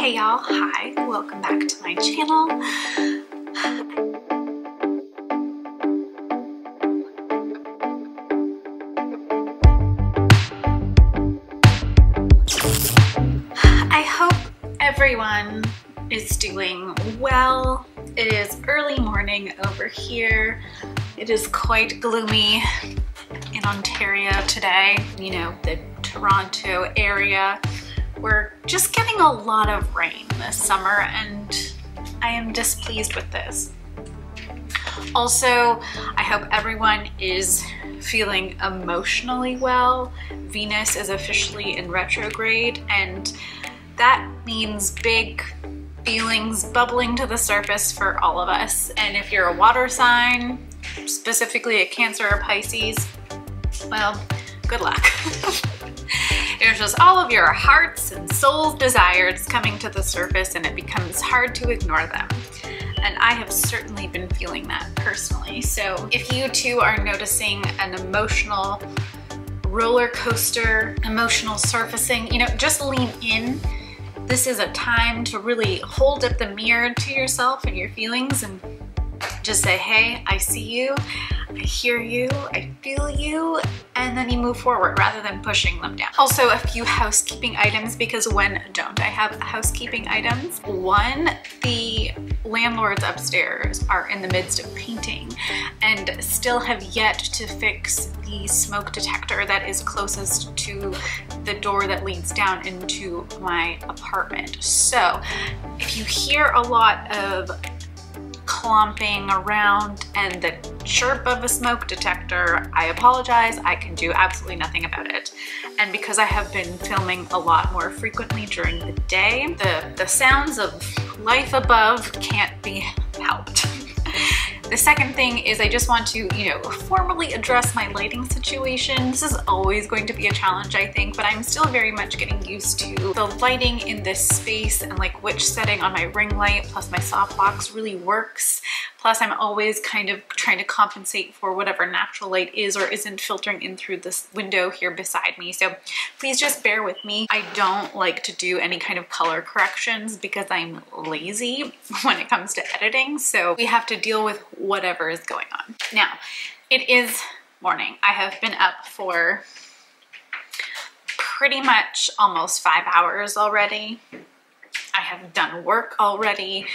Hey y'all, hi, welcome back to my channel. I hope everyone is doing well. It is early morning over here. It is quite gloomy in Ontario today, you know, the Toronto area. We're just getting a lot of rain this summer and I am displeased with this. Also, I hope everyone is feeling emotionally well. Venus is officially in retrograde and that means big feelings bubbling to the surface for all of us. And if you're a water sign, specifically a Cancer or Pisces, well, good luck. There's just all of your hearts and soul's desires coming to the surface and it becomes hard to ignore them. And I have certainly been feeling that personally. So if you too are noticing an emotional roller coaster, emotional surfacing, you know, just lean in. This is a time to really hold up the mirror to yourself and your feelings and just say, hey, I see you, I hear you, I feel you, and then you move forward rather than pushing them down. Also, a few housekeeping items, because when don't I have housekeeping items? One, the landlords upstairs are in the midst of painting and still have yet to fix the smoke detector that is closest to the door that leads down into my apartment. So if you hear a lot of clomping around and the chirp of a smoke detector, I apologize. I can do absolutely nothing about it. And because I have been filming a lot more frequently during the day, the sounds of life above can't be helped. The second thing is I just want to, you know, formally address my lighting situation. This is always going to be a challenge, I think, but I'm still very much getting used to the lighting in this space and like which setting on my ring light plus my softbox really works. Plus I'm always kind of trying to compensate for whatever natural light is or isn't filtering in through this window here beside me. So please just bear with me. I don't like to do any kind of color corrections because I'm lazy when it comes to editing. So we have to deal with whatever is going on. Now, it is morning. I have been up for pretty much almost 5 hours already. I have done work already,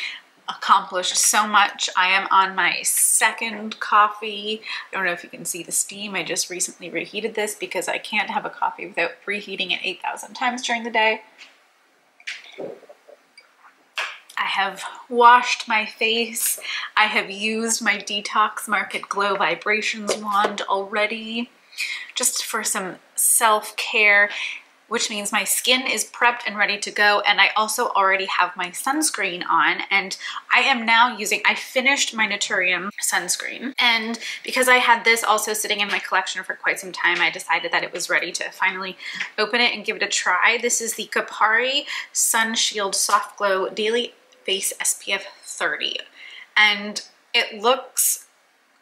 accomplished so much. I am on my second coffee. I don't know if you can see the steam. I just recently reheated this because I can't have a coffee without reheating it 8,000 times during the day. I have washed my face. I have used my Detox Market Glow Vibrations wand already, just for some self-care, which means my skin is prepped and ready to go. And I also already have my sunscreen on and I am now using, I finished my Naturium sunscreen. And because I had this also sitting in my collection for quite some time, I decided that it was ready to finally open it and give it a try. This is the Kapari Sun Shield Soft Glow Daily Face SPF 30. And it looks,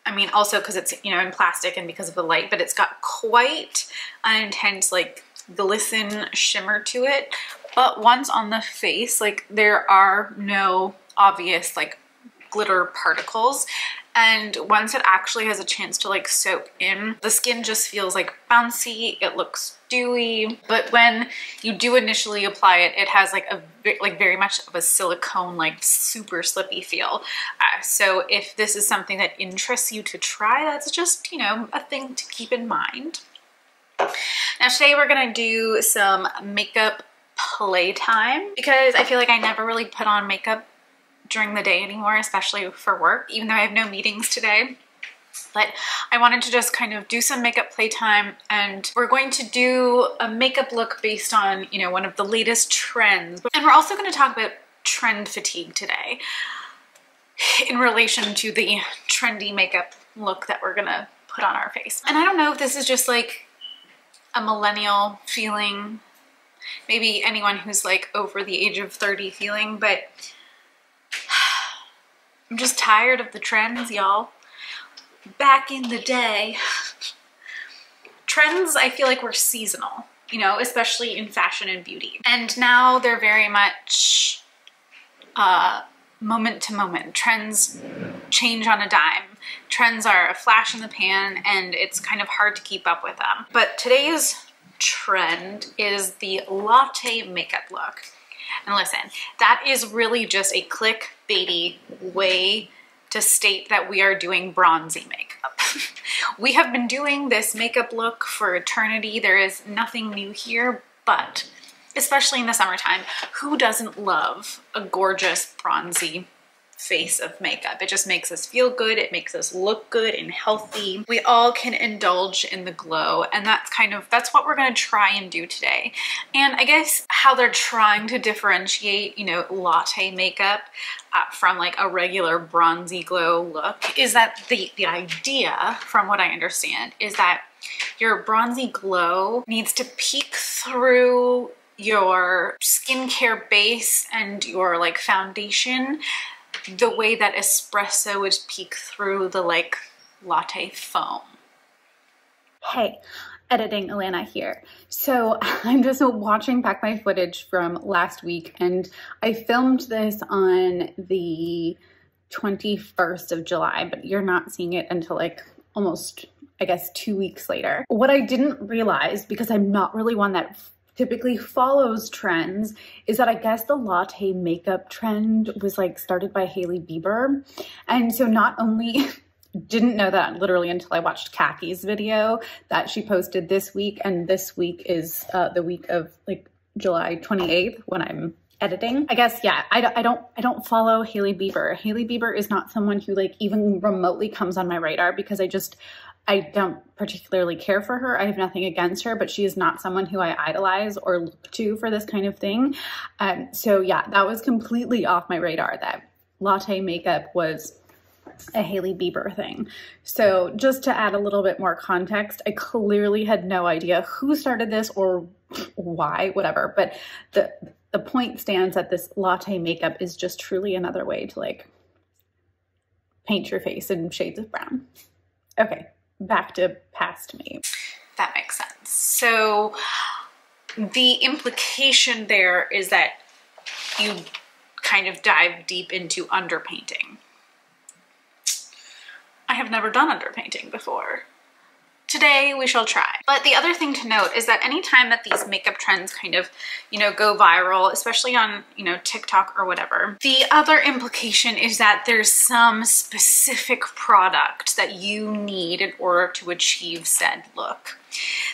I mean, also because it's, you know, in plastic and because of the light, but it's got quite an intense like glisten shimmer to it. But once on the face, like there are no obvious like glitter particles. And once it actually has a chance to like soak in, the skin just feels like bouncy, it looks dewy. But when you do initially apply it, it has like a very much of a silicone, like super slippy feel. So if this is something that interests you to try, that's just, you know, a thing to keep in mind. Now today we're gonna do some makeup playtime because I feel like I never really put on makeup during the day anymore, especially for work, even though I have no meetings today. But I wanted to just kind of do some makeup playtime, and we're going to do a makeup look based on, you know, one of the latest trends. And we're also going to talk about trend fatigue today in relation to the trendy makeup look that we're gonna put on our face. And I don't know if this is just like a millennial feeling, maybe anyone who's like over the age of 30 feeling, but I'm just tired of the trends, y'all. Back in the day, trends I feel like were seasonal, you know, especially in fashion and beauty. And now they're very much moment to moment. Trends change on a dime. Trends are a flash in the pan, and it's kind of hard to keep up with them. But today's trend is the latte makeup look. And listen, that is really just a clickbaity way to state that we are doing bronzy makeup. We have been doing this makeup look for eternity. There is nothing new here, but especially in the summertime, who doesn't love a gorgeous bronzy face of makeup? It just makes us feel good. It makes us look good and healthy. We all can indulge in the glow, and that's what we're going to try and do today. And I guess how they're trying to differentiate, you know, latte makeup from like a regular bronzy glow look is that the idea, from what I understand, is that your bronzy glow needs to peek through your skincare base and your like foundation the way that espresso would peek through the like latte foam. Hey, editing Alanna here. So I'm just watching back my footage from last week, and I filmed this on the 21st of July, but you're not seeing it until like almost, I guess, 2 weeks later. What I didn't realize, because I'm not really one that typically follows trends, is that I guess the latte makeup trend was like started by Hailey Bieber. And so not only didn't know that literally until I watched Kaki's video that she posted this week, and this week is the week of like July 28th when I'm editing. I guess, yeah, I don't follow Hailey Bieber. Hailey Bieber is not someone who like even remotely comes on my radar, because I don't particularly care for her. I have nothing against her, but she is not someone who I idolize or look to for this kind of thing. So yeah, that was completely off my radar that latte makeup was a Hailey Bieber thing. So just to add a little bit more context, I clearly had no idea who started this or why, whatever. But the point stands that this latte makeup is just truly another way to like paint your face in shades of brown. Okay. Back to past me. That makes sense. So the implication there is that you kind of dive deep into underpainting. I have never done underpainting before. Today we shall try. But the other thing to note is that anytime that these makeup trends kind of, you know, go viral, especially on, you know, TikTok or whatever, the other implication is that there's some specific product that you need in order to achieve said look.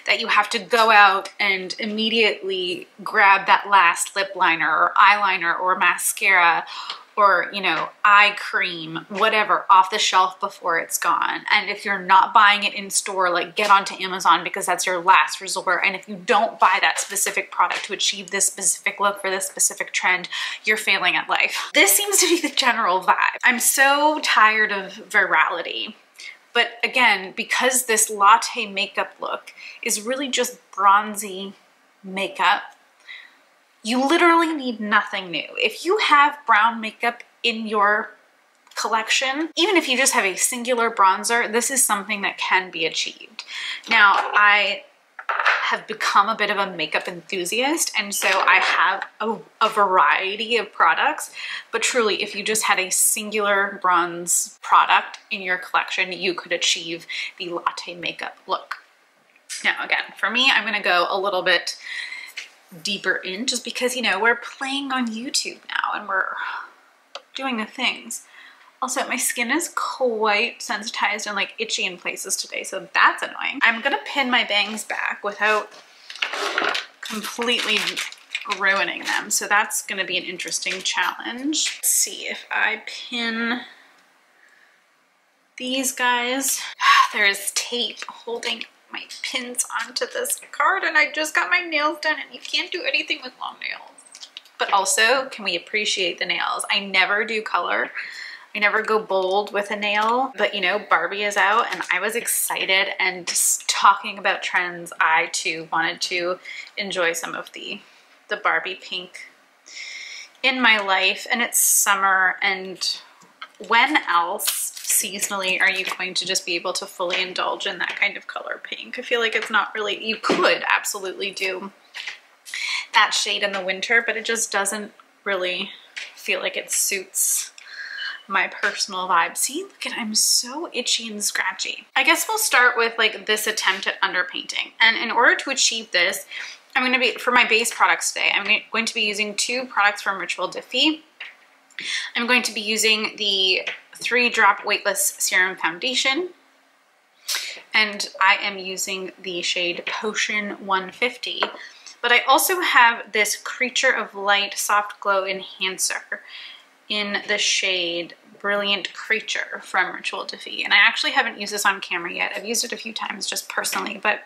That you have to go out and immediately grab that last lip liner or eyeliner or mascara or, you know, eye cream, whatever, off the shelf before it's gone. And if you're not buying it in store, like get onto Amazon, because that's your last resort. And if you don't buy that specific product to achieve this specific look for this specific trend, you're failing at life. This seems to be the general vibe. I'm so tired of virality. But again, because this latte makeup look is really just bronzy makeup, you literally need nothing new. If you have brown makeup in your collection, even if you just have a singular bronzer, this is something that can be achieved. Now, I have become a bit of a makeup enthusiast, and so I have a variety of products, but truly, if you just had a singular bronze product in your collection, you could achieve the latte makeup look. Now, again, for me, I'm gonna go a little bit deeper in, just because, you know, we're playing on YouTube now and we're doing the things. Also, my skin is quite sensitized and like itchy in places today, so that's annoying. I'm gonna pin my bangs back without completely ruining them, so that's gonna be an interesting challenge. Let's see if I pin these guys. There is tape holding my pins onto this card, and I just got my nails done, and you can't do anything with long nails. But also, can we appreciate the nails? I never do color. I never go bold with a nail, but you know, Barbie is out and I was excited, and just talking about trends, I too wanted to enjoy some of the Barbie pink in my life, and it's summer, and when else seasonally are you going to just be able to fully indulge in that kind of color pink? I feel like it's not really, you could absolutely do that shade in the winter, but it just doesn't really feel like it suits my personal vibe. See, look at, I'm so itchy and scratchy. I guess we'll start with like this attempt at underpainting. And in order to achieve this, I'm going to be, for my base products today, I'm going to be using 2 products from Rituel de Fille. I'm going to be using the 3-drop weightless serum foundation, and I am using the shade Potion 150. But I also have this Creature of Light Soft Glow Enhancer in the shade Brilliant Creature from Rituel de Fille. And I actually haven't used this on camera yet. I've used it a few times just personally, but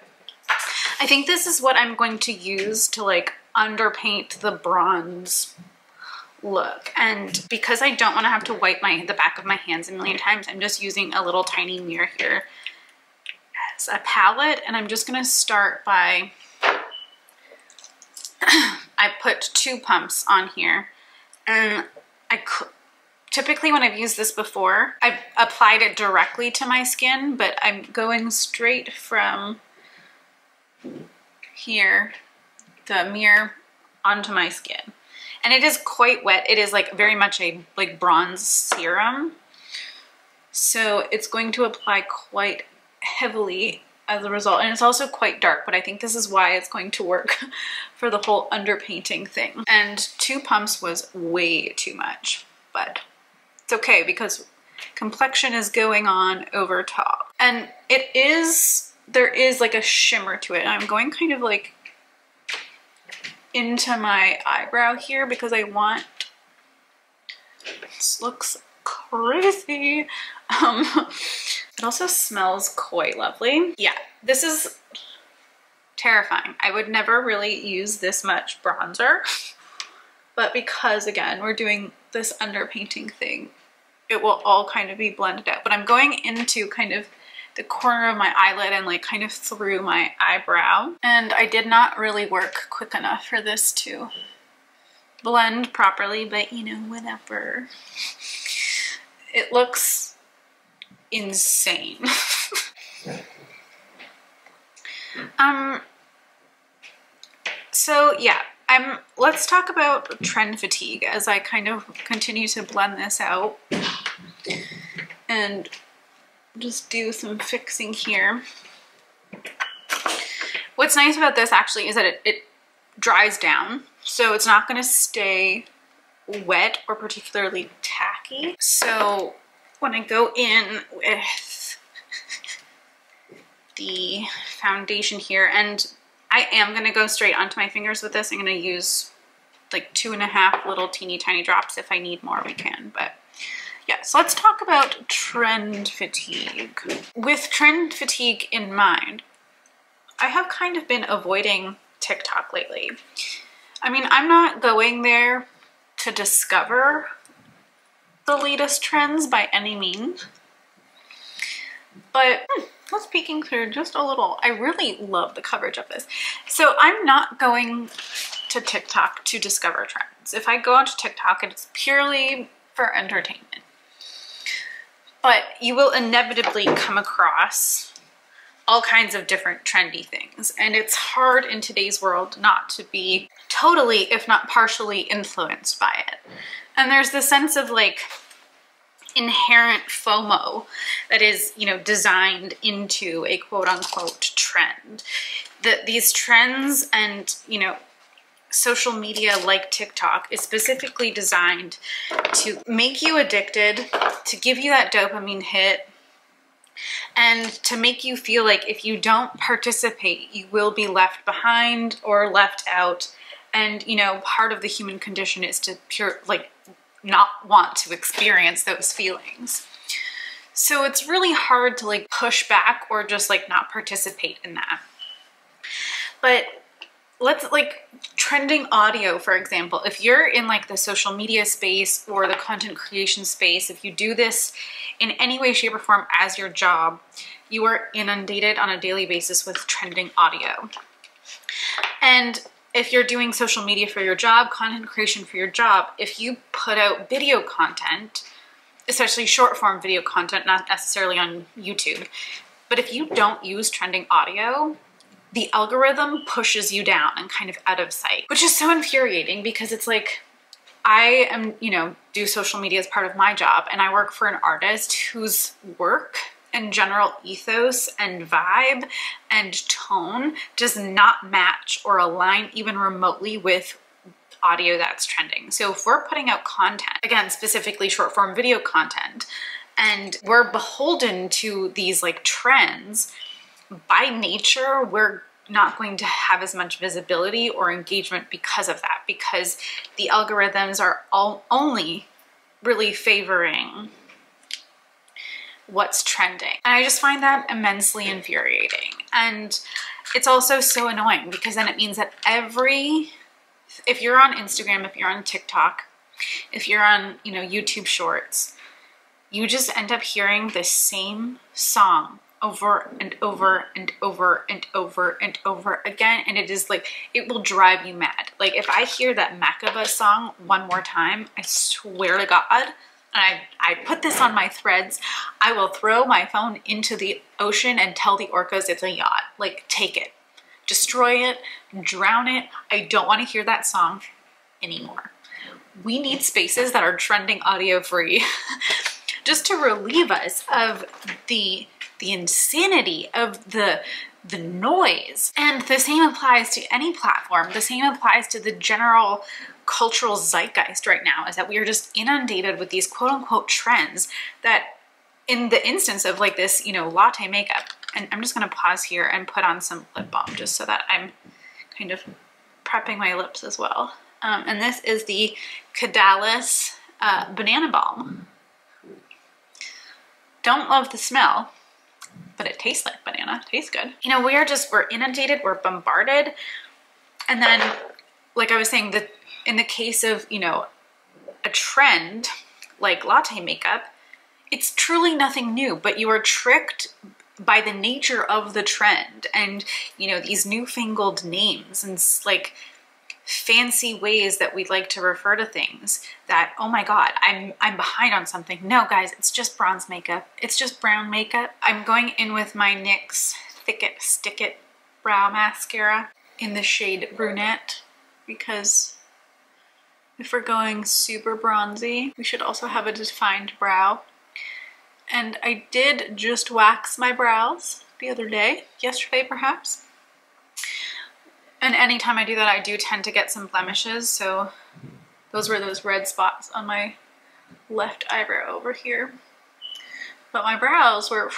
I think this is what I'm going to use to like underpaint the bronze look. And because I don't want to have to wipe the back of my hands a million times, I'm just using a little tiny mirror here as a palette. And I'm just going to start by, I put 2 pumps on here, and typically when I've used this before, I've applied it directly to my skin, but I'm going straight from here, the mirror, onto my skin. And it is quite wet. It is like very much a like bronze serum. So it's going to apply quite heavily as a result. And it's also quite dark, but I think this is why it's going to work for the whole underpainting thing. And 2 pumps was way too much, but it's okay because complexion is going on over top. And there is like a shimmer to it. I'm going kind of like into my eyebrow here because I want, this looks crazy. It also smells quite lovely. Yeah, this is terrifying. I would never really use this much bronzer, but because again, we're doing this underpainting thing, it will all kind of be blended out. But I'm going into kind of the corner of my eyelid and like kind of through my eyebrow. And I did not really work quick enough for this to blend properly, but you know, whatever. It looks insane. So yeah, let's talk about trend fatigue as I kind of continue to blend this out and just do some fixing here. What's nice about this actually is that it dries down, so it's not going to stay wet or particularly tacky. So when I go in with the foundation here, and I am going to go straight onto my fingers with this. I'm going to use like 2.5 little teeny tiny drops. If I need more, we can, but yeah, so let's talk about trend fatigue. With trend fatigue in mind, I have kind of been avoiding TikTok lately. I mean, I'm not going there to discover the latest trends by any means, but let's peeking through just a little. I really love the coverage of this. So I'm not going to TikTok to discover trends. If I go onto TikTok, it's purely for entertainment. But you will inevitably come across all kinds of different trendy things. And it's hard in today's world not to be totally, if not partially, influenced by it. And there's this sense of like inherent FOMO that is, you know, designed into a quote unquote trend. These trends and, you know, social media like TikTok is specifically designed to make you addicted, to give you that dopamine hit, and to make you feel like if you don't participate, you will be left behind or left out. And, you know, part of the human condition is to not want to experience those feelings. So it's really hard to like push back or just like not participate in that. But let's like trending audio, for example, if you're in like the social media space or the content creation space, if you do this in any way, shape, or form as your job, you are inundated on a daily basis with trending audio. And if you're doing social media for your job, content creation for your job, if you put out video content, especially short form video content, not necessarily on YouTube, but if you don't use trending audio, the algorithm pushes you down and kind of out of sight, which is so infuriating because it's like, I am, you know, do social media as part of my job, and I work for an artist whose work and general ethos and vibe and tone does not match or align even remotely with audio that's trending. So if we're putting out content, again, specifically short form video content, and we're beholden to these like trends, by nature, we're not going to have as much visibility or engagement because of that, because the algorithms are only really favoring what's trending. And I just find that immensely infuriating. And it's also so annoying because then it means that if you're on Instagram, if you're on TikTok, if you're on, you know, YouTube Shorts, you just end up hearing the same song over and over and over and over and over again. And it is like, it will drive you mad. Like if I hear that Makaba song one more time, I swear to God, and I put this on my threads, I will throw my phone into the ocean and tell the orcas it's a yacht. Like, take it, destroy it, drown it. I don't want to hear that song anymore. We need spaces that are trending audio free just to relieve us of the insanity of the noise. And the same applies to any platform. The same applies to the general cultural zeitgeist right now, is that we are just inundated with these quote unquote trends that, in the instance of like this, you know, latte makeup, and I'm just gonna pause here and put on some lip balm just so that I'm kind of prepping my lips as well. And this is the Cadalis Banana Balm. Don't love the smell, but it tastes like banana. It tastes good. You know, we're inundated, we're bombarded. And then, like I was saying, that in the case of, you know, a trend like latte makeup, it's truly nothing new, but you are tricked by the nature of the trend and, you know, these newfangled names and like fancy ways that we'd like to refer to things that, oh my God, I'm behind on something. No, guys, it's just bronze makeup. It's just brown makeup. I'm going in with my NYX Thick It Stick It Brow Mascara in the shade Brunette, because if we're going super bronzy, we should also have a defined brow. And I did just wax my brows the other day, yesterday perhaps. And anytime I do that, I do tend to get some blemishes. So those were those red spots on my left eyebrow over here. But my brows were,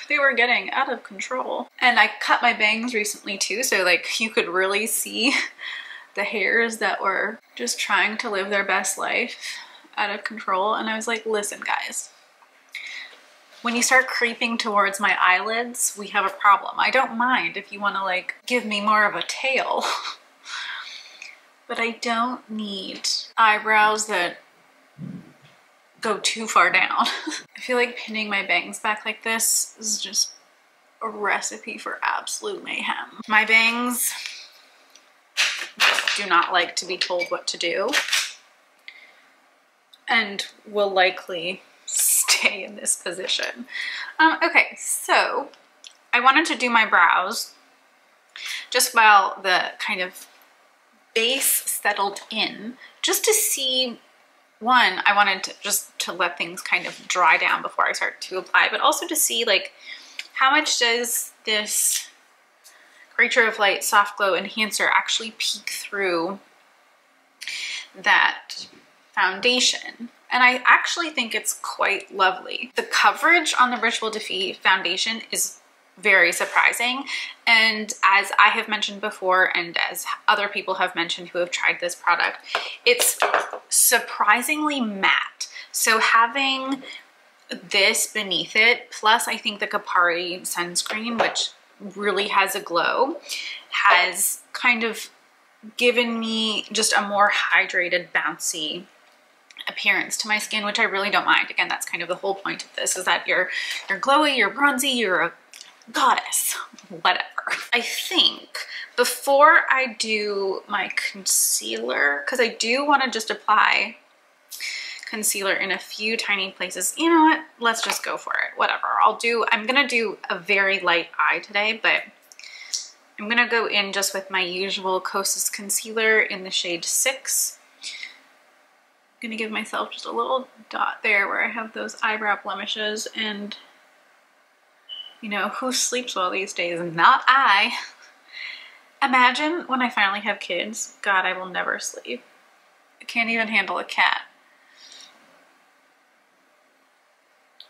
they were getting out of control. And I cut my bangs recently too. So like you could really see the hairs that were just trying to live their best life out of control. And I was like, listen guys, when you start creeping towards my eyelids, we have a problem. I don't mind if you want to like give me more of a tail, but I don't need eyebrows that go too far down. I feel like pinning my bangs back like this is just a recipe for absolute mayhem. My bangs do not like to be told what to do and will likely stay in this position. Okay, so I wanted to do my brows just while the kind of base settled in, just to see, one, I wanted to just to let things kind of dry down before I start to apply, but also to see like how much does this Creature of Light Soft Glow Enhancer actually peek through that foundation. And I actually think it's quite lovely. The coverage on the Rituel Defeat foundation is very surprising. And as I have mentioned before, and as other people have mentioned who have tried this product, it's surprisingly matte. So having this beneath it, plus I think the Kapari sunscreen, which really has a glow, has kind of given me just a more hydrated, bouncy appearance to my skin, which I really don't mind. Again, that's kind of the whole point of this, is that you're glowy, you're bronzy, you're a goddess, whatever. I think before I do my concealer, because I do want to just apply concealer in a few tiny places. You know what? Let's just go for it. Whatever. I'm gonna do a very light eye today, but I'm gonna go in just with my usual Kosas concealer in the shade 6. gonna give myself just a little dot there where I have those eyebrow blemishes, and you know, who sleeps well these days? Not I. Imagine when I finally have kids. God, I will never sleep. I can't even handle a cat.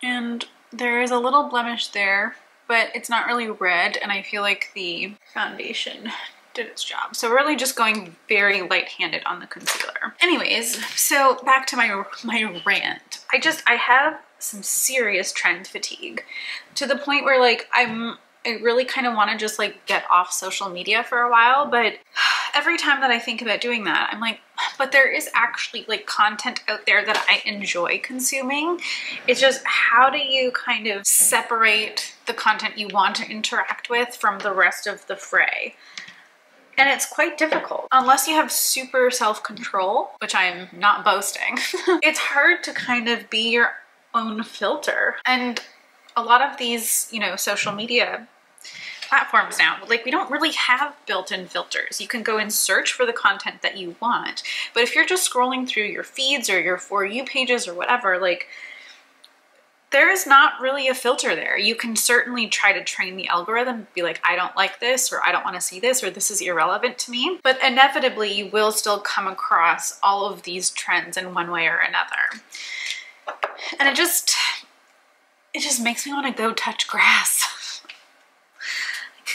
And there is a little blemish there, but it's not really red, and I feel like the foundation did its job. So really just going very light-handed on the concealer. Anyways, so back to my rant. I have some serious trend fatigue, to the point where like I really kind of want to just like get off social media for a while, but every time that I think about doing that, I'm like, but there is actually like content out there that I enjoy consuming. It's just, how do you kind of separate the content you want to interact with from the rest of the fray? And it's quite difficult. Unless you have super self-control, which I'm not boasting, it's hard to kind of be your own filter. And a lot of these, you know, social media platforms now, like, we don't really have built-in filters. You can go and search for the content that you want, but if you're just scrolling through your feeds or your For You pages or whatever, like, there is not really a filter there. You can certainly try to train the algorithm, be like, I don't like this, or I don't want to see this, or this is irrelevant to me. But inevitably, you will still come across all of these trends in one way or another. And it just makes me want to go touch grass.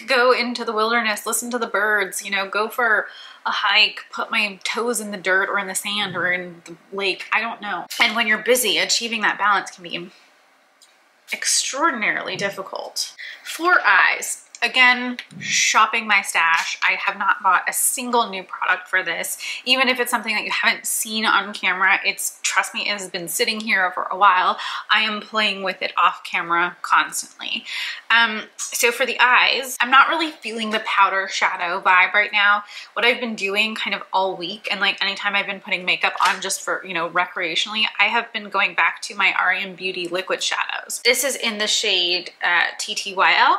Go into the wilderness, listen to the birds, you know, go for a hike, put my toes in the dirt or in the sand or in the lake. I don't know. And when you're busy, achieving that balance can be extraordinarily difficult. For eyes, again, shopping my stash. I have not bought a single new product for this. Even if it's something that you haven't seen on camera, trust me, it has been sitting here for a while. I am playing with it off camera constantly. So for the eyes, I'm not really feeling the powder shadow vibe right now. What I've been doing kind of all week, and like anytime I've been putting makeup on just for, you know, recreationally, I have been going back to my RM Beauty liquid shadows. This is in the shade TTYL.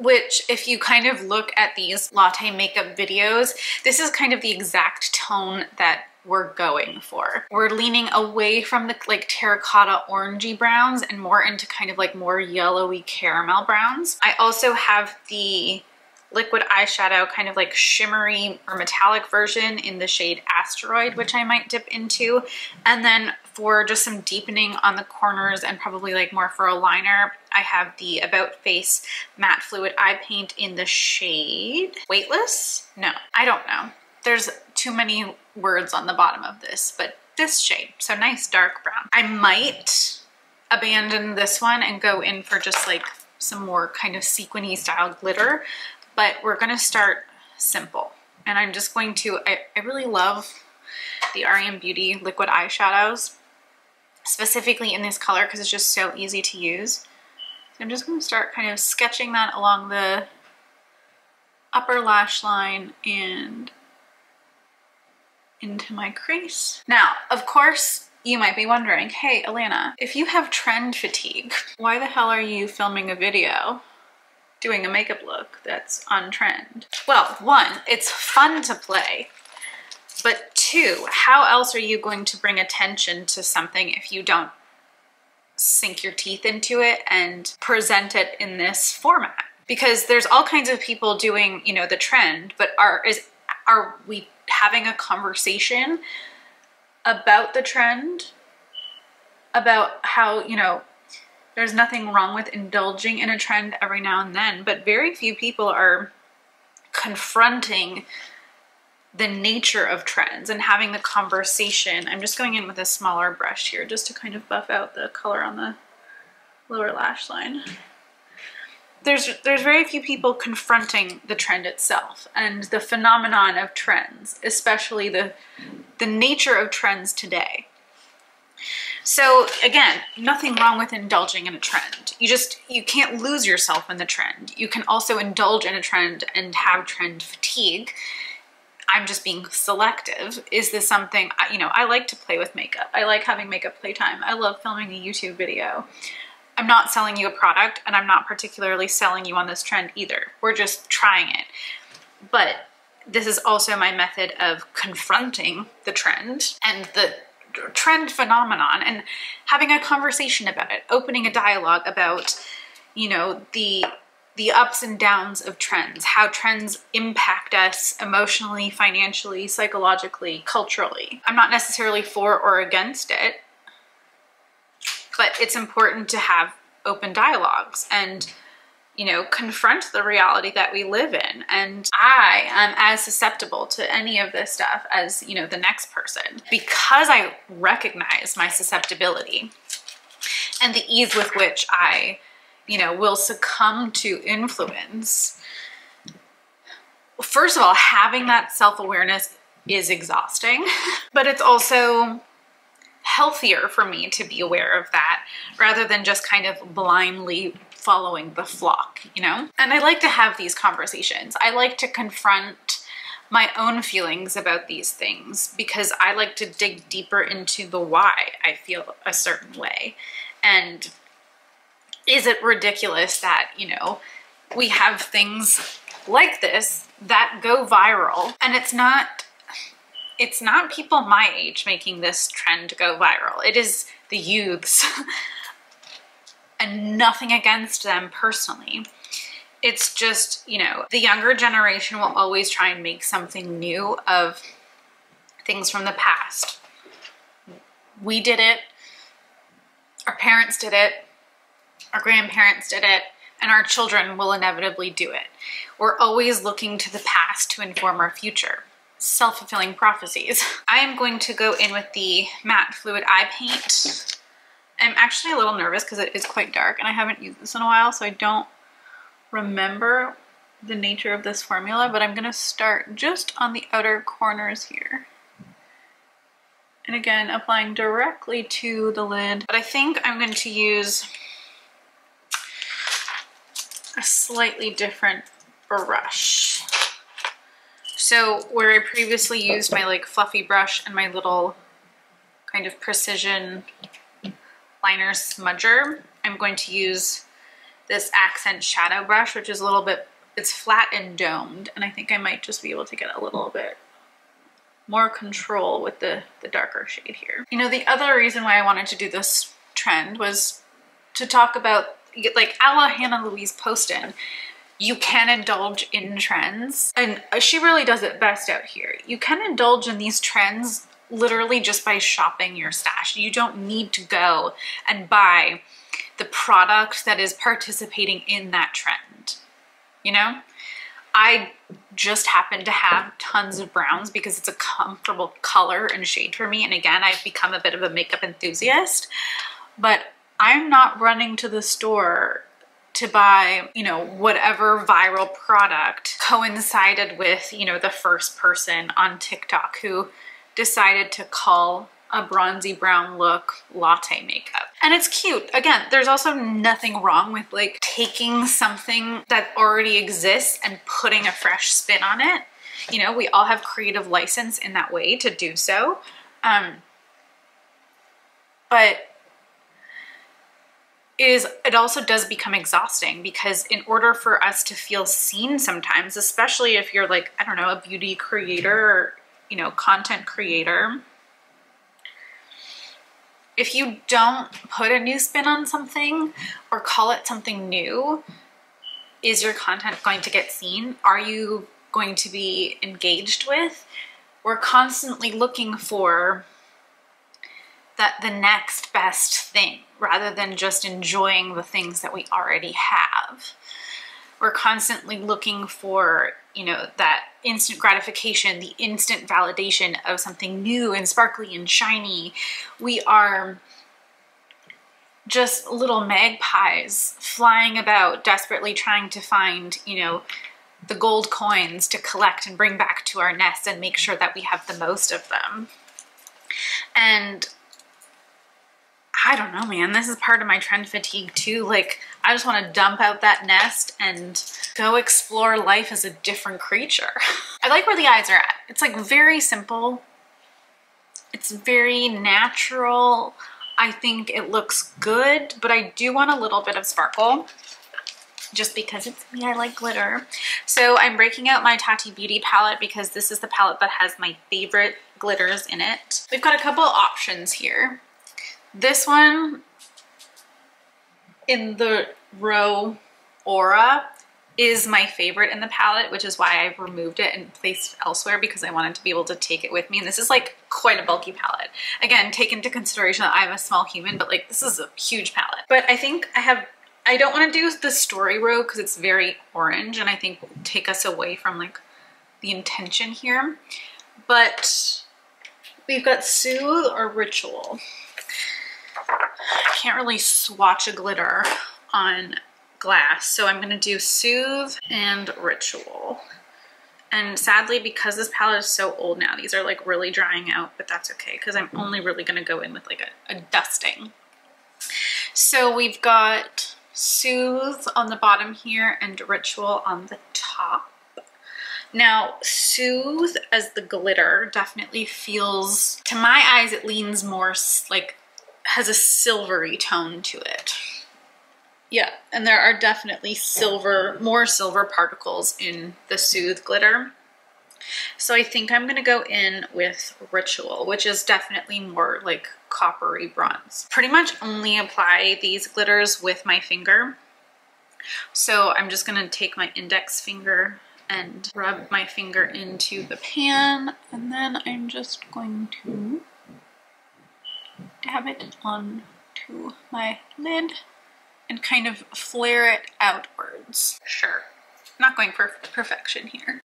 Which, if you kind of look at these latte makeup videos, this is kind of the exact tone that we're going for. We're leaning away from the like terracotta orangey browns and more into kind of like more yellowy caramel browns. I also have the liquid eyeshadow kind of like shimmery or metallic version in the shade Asteroid, which I might dip into. And then for just some deepening on the corners and probably like more for a liner, I have the About Face matte fluid eye paint in the shade Weightless? No, I don't know. There's too many words on the bottom of this, but this shade, so nice dark brown. I might abandon this one and go in for just like some more kind of sequiny style glitter, but we're gonna start simple. And I'm just going to, I really love the RM Beauty liquid eyeshadows, specifically in this color because it's just so easy to use. So I'm just gonna start kind of sketching that along the upper lash line and into my crease. Now, of course, you might be wondering, hey, Alanna, if you have trend fatigue, why the hell are you filming a video doing a makeup look that's on trend? Well, one, it's fun to play, but two, how else are you going to bring attention to something if you don't sink your teeth into it and present it in this format? Because there's all kinds of people doing, you know, the trend, but are we having a conversation about the trend, about how, you know, there's nothing wrong with indulging in a trend every now and then, but very few people are confronting the nature of trends and having the conversation. I'm just going in with a smaller brush here just to kind of buff out the color on the lower lash line. There's very few people confronting the trend itself and the phenomenon of trends, especially the nature of trends today. So again, nothing wrong with indulging in a trend. You can't lose yourself in the trend. You can also indulge in a trend and have trend fatigue. I'm just being selective. Is this something, you know, I like to play with makeup. I like having makeup playtime. I love filming a YouTube video. I'm not selling you a product, and I'm not particularly selling you on this trend either. We're just trying it. But this is also my method of confronting the trend and the trend phenomenon and having a conversation about it, opening a dialogue about, you know, the ups and downs of trends, how trends impact us emotionally, financially, psychologically, culturally. I'm not necessarily for or against it, but it's important to have open dialogues and, you know, confront the reality that we live in. And I am as susceptible to any of this stuff as, you know, the next person, because I recognize my susceptibility and the ease with which I, you know, will succumb to influence. First of all, having that self-awareness is exhausting, but it's also healthier for me to be aware of that rather than just kind of blindly following the flock, you know? And I like to have these conversations. I like to confront my own feelings about these things because I like to dig deeper into the why I feel a certain way. And is it ridiculous that, you know, we have things like this that go viral, and it's not people my age making this trend go viral. It is the youths. And nothing against them personally. It's just, you know, the younger generation will always try and make something new of things from the past. We did it, our parents did it, our grandparents did it, and our children will inevitably do it. We're always looking to the past to inform our future. Self-fulfilling prophecies. I am going to go in with the matte fluid eye paint. I'm actually a little nervous because it is quite dark and I haven't used this in a while, so I don't remember the nature of this formula, but I'm gonna start just on the outer corners here. And again, applying directly to the lid. But I think I'm going to use a slightly different brush. So where I previously used my like fluffy brush and my little kind of precision liner smudger, I'm going to use this accent shadow brush, which is a little bit, it's flat and domed, and I think I might just be able to get a little bit more control with the darker shade here. You know, the other reason why I wanted to do this trend was to talk about, like a la Hannah Louise Poston, you can indulge in trends, and she really does it best out here. You can indulge in these trends literally just by shopping your stash. You don't need to go and buy the product that is participating in that trend, you know? I just happen to have tons of browns because it's a comfortable color and shade for me. And again, I've become a bit of a makeup enthusiast, but I'm not running to the store to buy, you know, whatever viral product coincided with, you know, the first person on TikTok who decided to call a bronzy brown look latte makeup. And it's cute. Again, there's also nothing wrong with like taking something that already exists and putting a fresh spin on it. You know, we all have creative license in that way to do so. But it also does become exhausting because in order for us to feel seen sometimes, especially if you're like, I don't know, a beauty creator or, you know, content creator, if you don't put a new spin on something or call it something new, is your content going to get seen? Are you going to be engaged with? We're constantly looking for the next best thing rather than just enjoying the things that we already have. We're constantly looking for, you know, that instant gratification, the instant validation of something new and sparkly and shiny. We are just little magpies flying about, desperately trying to find, you know, the gold coins to collect and bring back to our nest and make sure that we have the most of them. And I don't know, man, this is part of my trend fatigue too. Like, I just want to dump out that nest and go explore life as a different creature. I like where the eyes are at. It's like very simple. It's very natural. I think it looks good, but I do want a little bit of sparkle. just because it's me, I like glitter. So I'm breaking out my Tati Beauty palette because this is the palette that has my favorite glitters in it. We've got a couple options here. This one in the row Aura is my favorite in the palette, which is why I've removed it and placed it elsewhere, because I wanted to be able to take it with me. And this is like quite a bulky palette. Again, take into consideration that I'm a small human, but like this is a huge palette. But I think I don't want to do the story row because it's very orange and I think will take us away from like the intention here. But we've got Soothe or Rituel. I can't really swatch a glitter on glass, so I'm gonna do Soothe and Rituel. And sadly, because this palette is so old now, these are like really drying out, but that's okay because I'm only really gonna go in with like a dusting. So we've got Soothe on the bottom here and Rituel on the top. Now, Soothe as the glitter definitely feels, to my eyes, it leans more like, has a silvery tone to it. Yeah, and there are definitely more silver particles in the Soothe glitter. So I think I'm gonna go in with Rituel, which is definitely more like coppery bronze. Pretty much only apply these glitters with my finger. So I'm just gonna take my index finger and rub my finger into the pan, and then I'm just going to dab it onto my lid and kind of flare it outwards. Sure, not going for perfection here.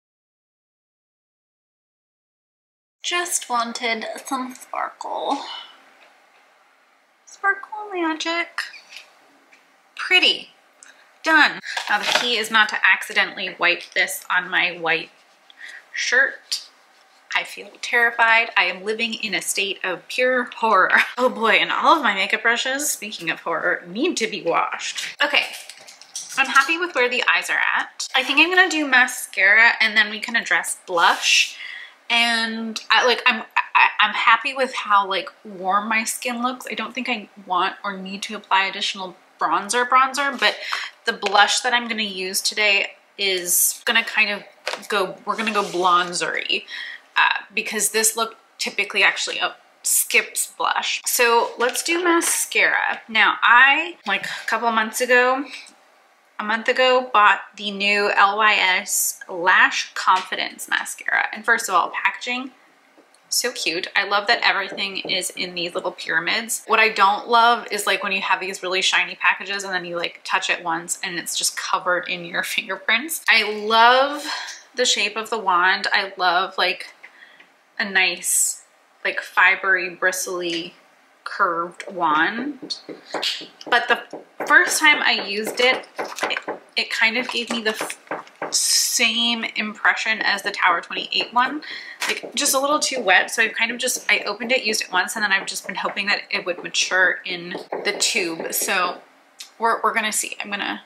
Just wanted some sparkle. Sparkle magic. Pretty. Done. Now the key is not to accidentally wipe this on my white shirt. I feel terrified. I am living in a state of pure horror. Oh boy, and all of my makeup brushes, speaking of horror, need to be washed. Okay, I'm happy with where the eyes are at. I think I'm gonna do mascara and then we can address blush. And I'm happy with how like warm my skin looks. I don't think I want or need to apply additional bronzer, but the blush that I'm gonna use today is gonna kind of go, we're gonna go bronzery. Because this look typically actually skips blush. So let's do mascara. Now I, like a month ago, bought the new LYS Lash Confidence mascara. And first of all, packaging, so cute. I love that everything is in these little pyramids. What I don't love is like when you have these really shiny packages and then you like touch it once and it's just covered in your fingerprints. I love the shape of the wand. I love like a nice, like fibery, bristly, curved wand. But the first time I used it, it kind of gave me the same impression as the Tower 28 one. Like just a little too wet. So I opened it, used it once, and then I've just been hoping that it would mature in the tube. So we're gonna see. I'm gonna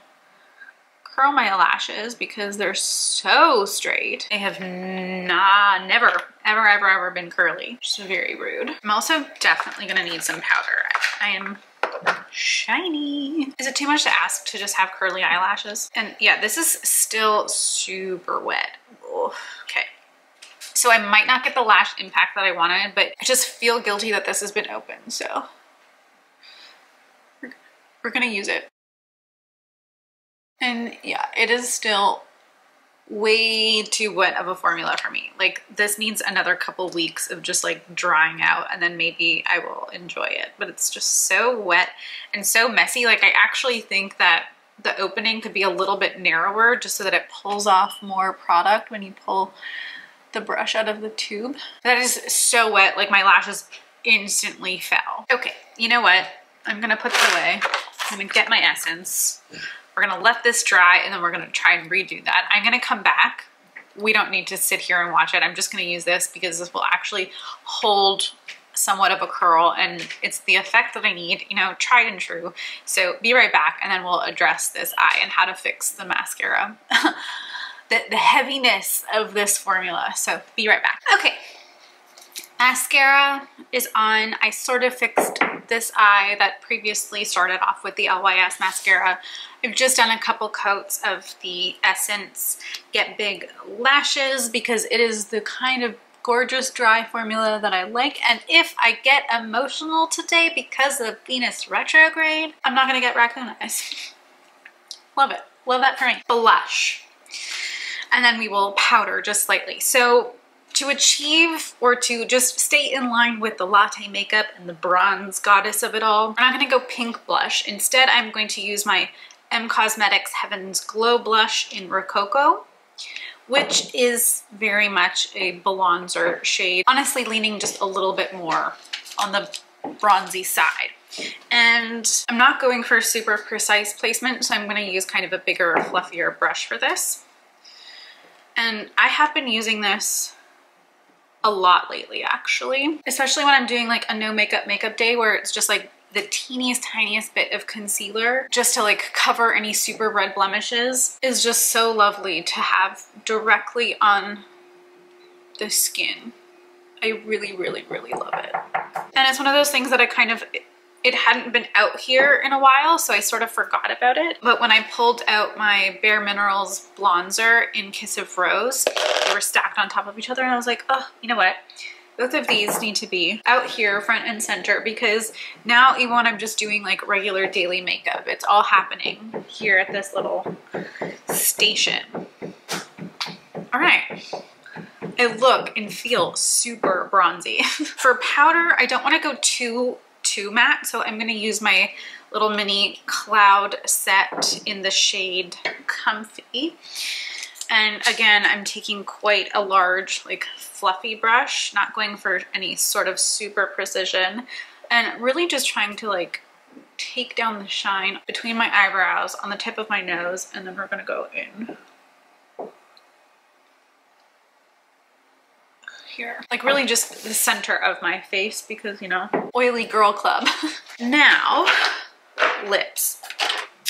curl my lashes because they're so straight. They have never, ever been curly, which is very rude. I'm also definitely gonna need some powder. I am shiny. Is it too much to ask to just have curly eyelashes? And yeah, this is still super wet. Ooh, okay. So I might not get the lash impact that I wanted, but I just feel guilty that this has been open, so we're gonna use it. And yeah, it is still way too wet of a formula for me. Like this needs another couple weeks of just like drying out and then maybe I will enjoy it. But it's just so wet and so messy. Like I actually think that the opening could be a little bit narrower just so that it pulls off more product when you pull the brush out of the tube. That is so wet, like my lashes instantly fell. Okay, you know what? I'm gonna put it away. I'm gonna get my essence. We're gonna let this dry and then we're gonna try and redo that. I'm gonna come back. We don't need to sit here and watch it. I'm just gonna use this because this will actually hold somewhat of a curl and it's the effect that I need, you know, tried and true. So be right back and then we'll address this eye and how to fix the mascara. the heaviness of this formula. So be right back. Okay, Mascara is on. I sort of fixed this eye that previously started off with the LYS mascara. I've just done a couple coats of the Essence Get Big Lashes because it is the kind of gorgeous dry formula that I like. And if I get emotional today because of Venus retrograde, I'm not gonna get raccoon eyes. Love it. Love that for me. Blush. And then we will powder just slightly. So to achieve or to just stay in line with the latte makeup and the bronze goddess of it all, I'm not gonna go pink blush. Instead, I'm going to use my M Cosmetics Heaven's Glow Blush in Rococo, which is very much a bronzer shade. Honestly, leaning just a little bit more on the bronzy side. And I'm not going for super precise placement, so I'm gonna use kind of a bigger, fluffier brush for this. And I have been using this a lot lately, actually, especially when I'm doing like a no makeup day where it's just like the teeniest, tiniest bit of concealer just to like cover any super red blemishes is just so lovely to have directly on the skin. I really, really, really love it. And it's one of those things that I kind of, it hadn't been out here in a while, so I sort of forgot about it. But when I pulled out my Bare Minerals bronzer in Kiss of Rose, they were stacked on top of each other, and I was like, oh, you know what? Both of these need to be out here front and center, because now even when I'm just doing like regular daily makeup, it's all happening here at this little station. All right. I look and feel super bronzy. For powder, I don't want to go too matte, so I'm going to use my little mini cloud set in the shade Comfy. And again, I'm taking quite a large, like fluffy brush, not going for any sort of super precision, and really just trying to like take down the shine between my eyebrows, on the tip of my nose, and then we're going to go in here. Like really just the center of my face because, you know, oily girl club. Now, lips.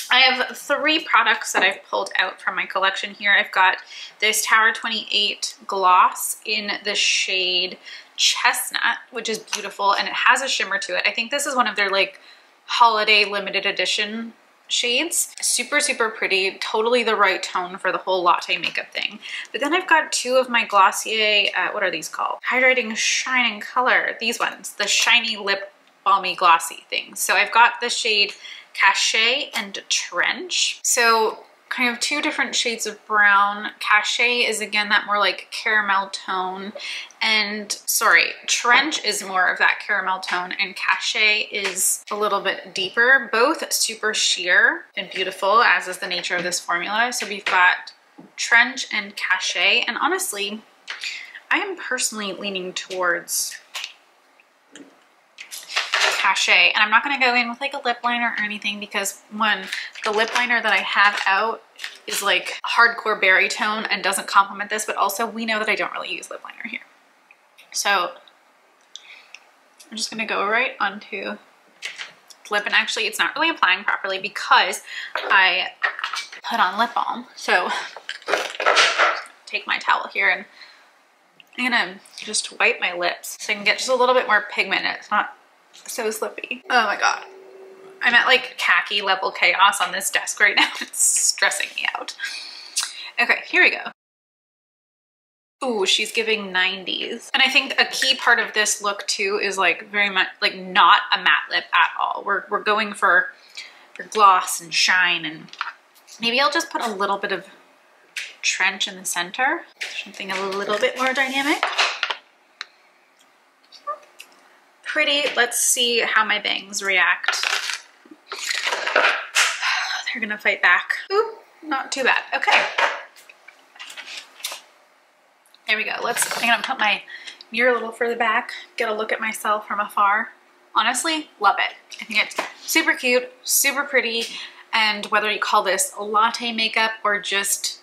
I have 3 products that I've pulled out from my collection here. I've got this Tower 28 gloss in the shade Chestnut, which is beautiful, and it has a shimmer to it. I think this is one of their like holiday limited edition shades. Super, super pretty, totally the right tone for the whole latte makeup thing. But then I've got 2 of my Glossier, what are these called? Hydrating Shine and Color. These ones, the shiny lip balmy glossy things. So I've got the shade Cachet and Trench. So kind of 2 different shades of brown. Cachet is again that more like caramel tone, and sorry, Trench is more of that caramel tone, and Cachet is a little bit deeper. Both super sheer and beautiful, as is the nature of this formula. So we've got Trench and Cachet, and honestly, I am personally leaning towards Cachet, and I'm not going to go in with like a lip liner or anything because one, the lip liner that I have out is like hardcore berry tone and doesn't complement this, but also we know that I don't really use lip liner here. So I'm just going to go right onto the lip, and actually it's not really applying properly because I put on lip balm. So take my towel here and I'm going to just wipe my lips so I can get just a little bit more pigment. It's not so slippy. Oh my god. I'm at like khaki level chaos on this desk right now. It's stressing me out. Okay, here we go. Ooh, she's giving 90s. And I think a key part of this look too is like very much like not a matte lip at all. We're going for gloss and shine, and maybe I'll just put a little bit of Trench in the center. Something a little bit more dynamic. Pretty. Let's see how my bangs react. They're gonna fight back. Ooh, not too bad. Okay. There we go. I'm gonna put my mirror a little further back, get a look at myself from afar. Honestly, love it. I think it's super cute, super pretty, and whether you call this latte makeup or just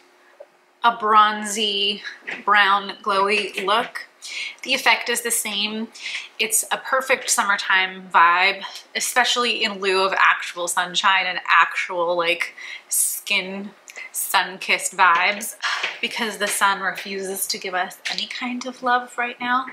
a bronzy, brown, glowy look, the effect is the same. It's a perfect summertime vibe, especially in lieu of actual sunshine and actual like skin sun-kissed vibes, because the sun refuses to give us any kind of love right now.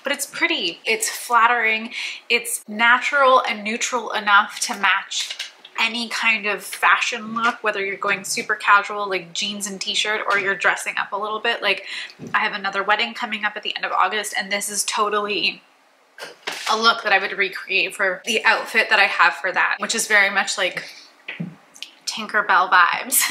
but it's pretty. It's flattering. It's natural and neutral enough to match any kind of fashion look, whether you're going super casual like jeans and t-shirt or you're dressing up a little bit. Like I have another wedding coming up at the end of August, and this is totally a look that I would recreate for the outfit that I have for that, which is very much like Tinkerbell vibes.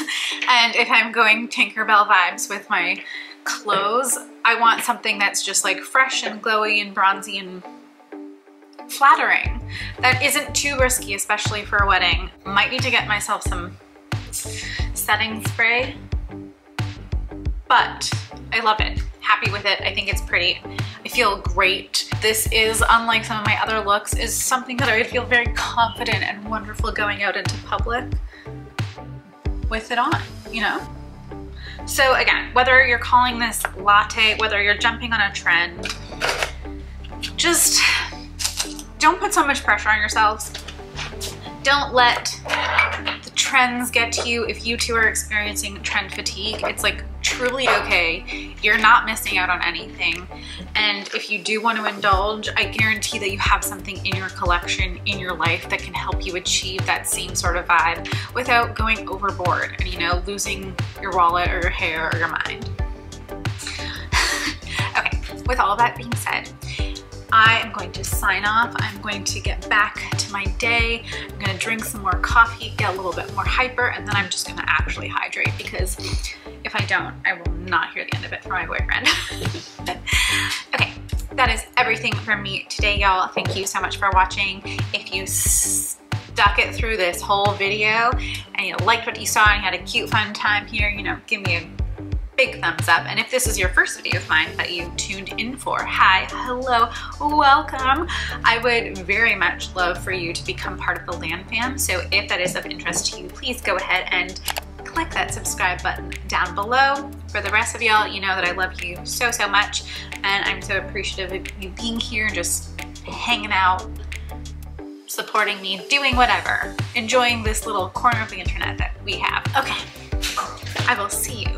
And if I'm going Tinkerbell vibes with my clothes, I want something that's just like fresh and glowy and bronzy and flattering. That isn't too risky, especially for a wedding. Might need to get myself some setting spray, but I love it. Happy with it. I think it's pretty. I feel great. This is, unlike some of my other looks, is something that I would feel very confident and wonderful going out into public with it on, you know? So again, whether you're calling this latte, whether you're jumping on a trend, just don't put so much pressure on yourselves. Don't let the trends get to you. If you too are experiencing trend fatigue, it's like truly okay. You're not missing out on anything. And if you do want to indulge, I guarantee that you have something in your collection, in your life, that can help you achieve that same sort of vibe without going overboard and, you know, losing your wallet or your hair or your mind. Okay, with all that being said, I am going to sign off. I'm going to get back to my day. I'm going to drink some more coffee, get a little bit more hyper, and then I'm just going to actually hydrate, because if I don't, I will not hear the end of it from my boyfriend. Okay, that is everything from me today, y'all. Thank you so much for watching. If you stuck it through this whole video and you liked what you saw and you had a cute, fun time here, you know, give me a big thumbs up. And if this is your first video of mine that you tuned in for, hi, hello, welcome. I would very much love for you to become part of the LAN fam. So if that is of interest to you, please go ahead and click that subscribe button down below. For the rest of y'all, you know that I love you so, so much. And I'm so appreciative of you being here, just hanging out, supporting me, doing whatever, enjoying this little corner of the internet that we have. Okay, I will see you